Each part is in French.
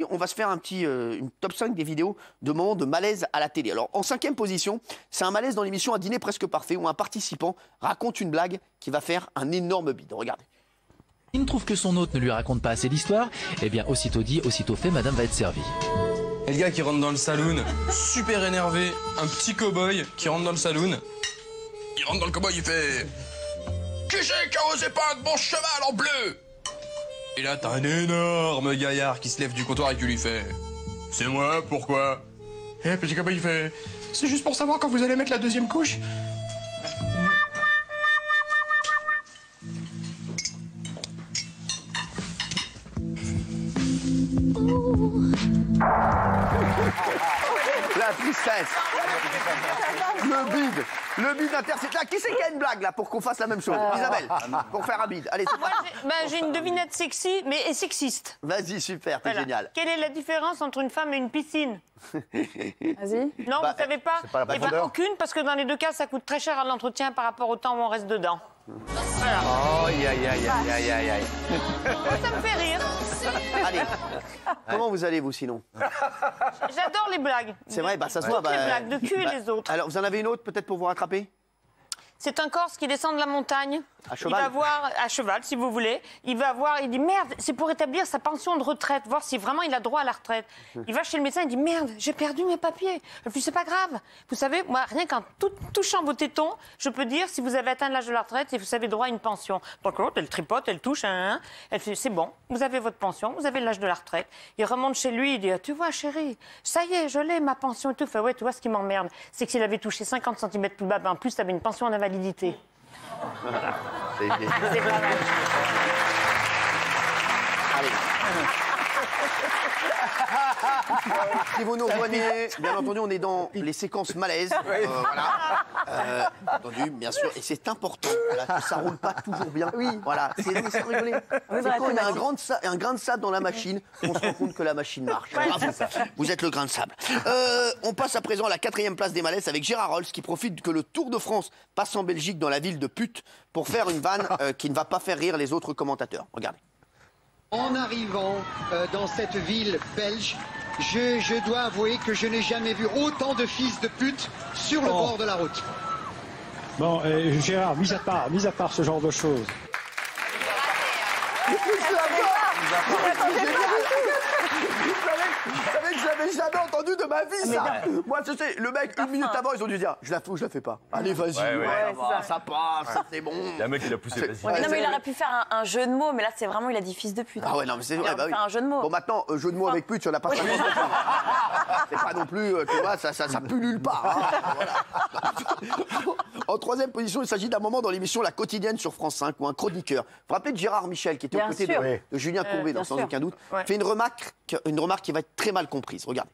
On va se faire une top 5 des vidéos de moments de malaise à la télé. Alors, en 5e position, c'est un malaise dans l'émission Un dîner presque parfait où un participant raconte une blague qui va faire un énorme bide. Regardez. Il trouve que son hôte ne lui raconte pas assez d'histoire. Eh bien, aussitôt dit, aussitôt fait, madame va être servie. Et le gars qui rentre dans le saloon, super énervé, un petit cow-boy qui rentre dans le saloon. Il rentre dans le cow-boy, il fait « Qui c'est qui a osé peindre mon cheval en bleu ?» Et là, t'as un énorme gaillard qui se lève du comptoir et qui lui fait « C'est moi, pourquoi ?» Et le petit cow-boy, il fait « C'est juste pour savoir quand vous allez mettre la deuxième couche. » La tristesse. Le bide intersidéral. Qui c'est qui a une blague là pour qu'on fasse la même chose? Isabelle, pour faire un bide. Allez, c'est Moi, j'ai une devinette sexy, mais sexiste. Vas-y, super, c'est génial. Quelle est la différence entre une femme et une piscine? Vas-y. Non, vous savez pas? Pas la Eh ben, aucune, parce que dans les deux cas, ça coûte très cher à l'entretien par rapport au temps où on reste dedans. Voilà. Oh, aïe. Ça me fait rire. Allez, comment vous allez, vous, sinon? J'adore les blagues. C'est vrai, bah ça se voit. Les blagues de cul et les autres. Alors, vous en avez une autre, peut-être, pour vous rattraper? C'est un Corse qui descend de la montagne. À cheval. Il va voir, à cheval, si vous voulez. Il va voir, il dit merde, c'est pour établir sa pension de retraite, voir si vraiment il a droit à la retraite. Il va chez le médecin, il dit merde, j'ai perdu mes papiers. Je lui dis c'est pas grave. Vous savez, moi, rien qu'en touchant vos tétons, je peux dire si vous avez atteint l'âge de la retraite et vous avez droit à une pension. Donc l'autre, elle tripote, elle touche, elle fait c'est bon, vous avez votre pension, vous avez l'âge de la retraite. Il remonte chez lui, il dit tu vois chérie, ça y est, je l'ai ma pension et tout. Fait ouais, tu vois ce qui m'emmerde, c'est que s'il avait touché 50 cm plus bas, ben, en plus tu avais une pension d'invalidité. Voilà. C'est pas mal. Allez. Si vous nous rejoignez, bien entendu, on est dans les séquences malaises. Voilà. Entendu, bien sûr. Et c'est important voilà, que ça roule pas toujours bien. Oui. Voilà. C'est rigoler. C'est quand il y a un grain de sable dans la machine, on se rend compte que la machine marche. Bravo. Vous êtes le grain de sable. On passe à présent à la 4e place des malaises avec Gérard Rolls qui profite que le Tour de France passe en Belgique dans la ville de Pute pour faire une vanne qui ne va pas faire rire les autres commentateurs. Regardez. En arrivant dans cette ville belge, je dois avouer que je n'ai jamais vu autant de fils de pute sur le bord de la route. Bon, Gérard, mis à part ce genre de choses. Vous savez que je l'avais jamais entendu de ma vie, ça. Moi, je sais, le mec, une minute avant, ils ont dû dire, je la fais ou je la fais pas. Allez, vas-y, ça passe, c'est bon. Le mec, il a poussé, vas-y. Ouais, non, mais il aurait pu faire un jeu de mots, mais là, c'est vraiment, il a dit fils de pute. Ah ouais, non, mais c'est vrai, Il aurait pu faire un jeu de mots. Bon, maintenant, jeu de mots avec pute, il n'y en a pas 50. C'est pas non plus, tu vois, ça pullule pas. Hein. Voilà. En 3e position, il s'agit d'un moment dans l'émission La Quotidienne sur France 5 où un chroniqueur, vous vous rappelez de Gérard Michel, qui était aux côtés de Julien Courbet, sans aucun doute, fait une remarque qui va être très mal comprise. Regardez.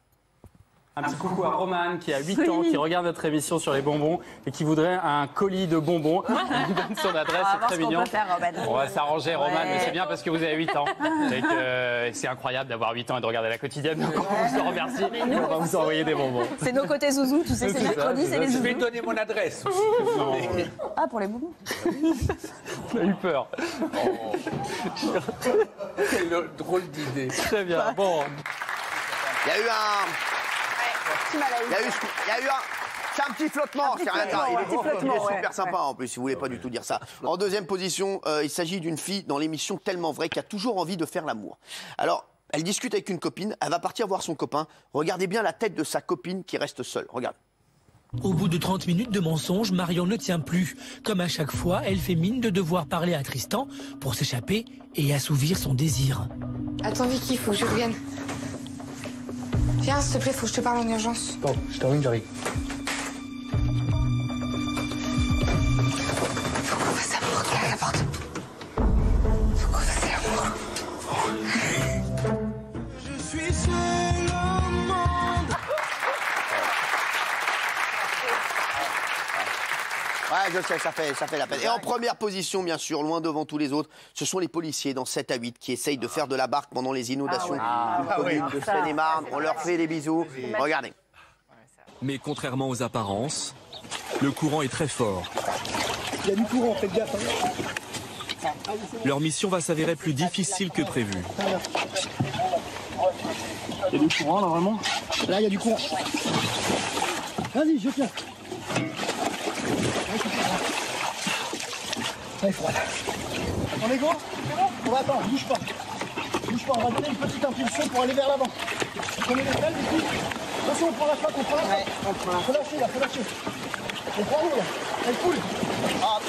Un petit coucou à Romane qui a 8 ans, qui regarde notre émission sur les bonbons et qui voudrait un colis de bonbons. Il nous donne son adresse, c'est très mignon. On va s'arranger, Romane, mais c'est bien parce que vous avez 8 ans. C'est incroyable d'avoir 8 ans et de regarder La Quotidienne. Donc on vous en remercie et on va vous envoyer des bonbons. C'est nos côtés zouzous, tu sais, c'est mercredi, c'est les zouzous. Je vais donner mon adresse. Ah, pour les bonbons. On a eu peur. Quelle drôle d'idée. Très bien, bon. Il y a eu c'est un petit flottement, c'est rien grave. Il est super sympa en plus, si vous voulez pas du tout dire ça. En 2e position, il s'agit d'une fille dans l'émission Tellement Vrai qui a toujours envie de faire l'amour. Alors, elle discute avec une copine, elle va partir voir son copain. Regardez bien la tête de sa copine qui reste seule. Regarde. Au bout de 30 minutes de mensonges, Marion ne tient plus. Comme à chaque fois, elle fait mine de devoir parler à Tristan pour s'échapper et assouvir son désir. Attends Vicky, faut que je revienne. Viens, s'il te plaît, faut que je te parle en urgence. Bon, je termine, j'arrive. Faut qu'on fasse l'amour, regarde la porte. Faut qu'on fasse l'amour. Je suis seul au monde. Ouais, je sais, ça fait la peine. Et en 1re position, bien sûr, loin devant tous les autres, ce sont les policiers dans 7 à 8 qui essayent de faire de la barque pendant les inondations de Seine-et-Marne. On leur fait des bisous. Regardez. Mais contrairement aux apparences, le courant est très fort. Il y a du courant, faites gaffe. Leur mission va s'avérer plus difficile que prévu. Il y a du courant là vraiment? Là, il y a du courant. Vas-y, je tiens. Elle est froide. On est go? On va attendre, bouge pas. Bouge pas, on va donner une petite impulsion pour aller vers l'avant. Prenez les pelles, du coup. Attention, on prend la flaque, on prend la flaque. Faut lâcher là, faut lâcher. On prend l'eau là. Elle coule. Ah.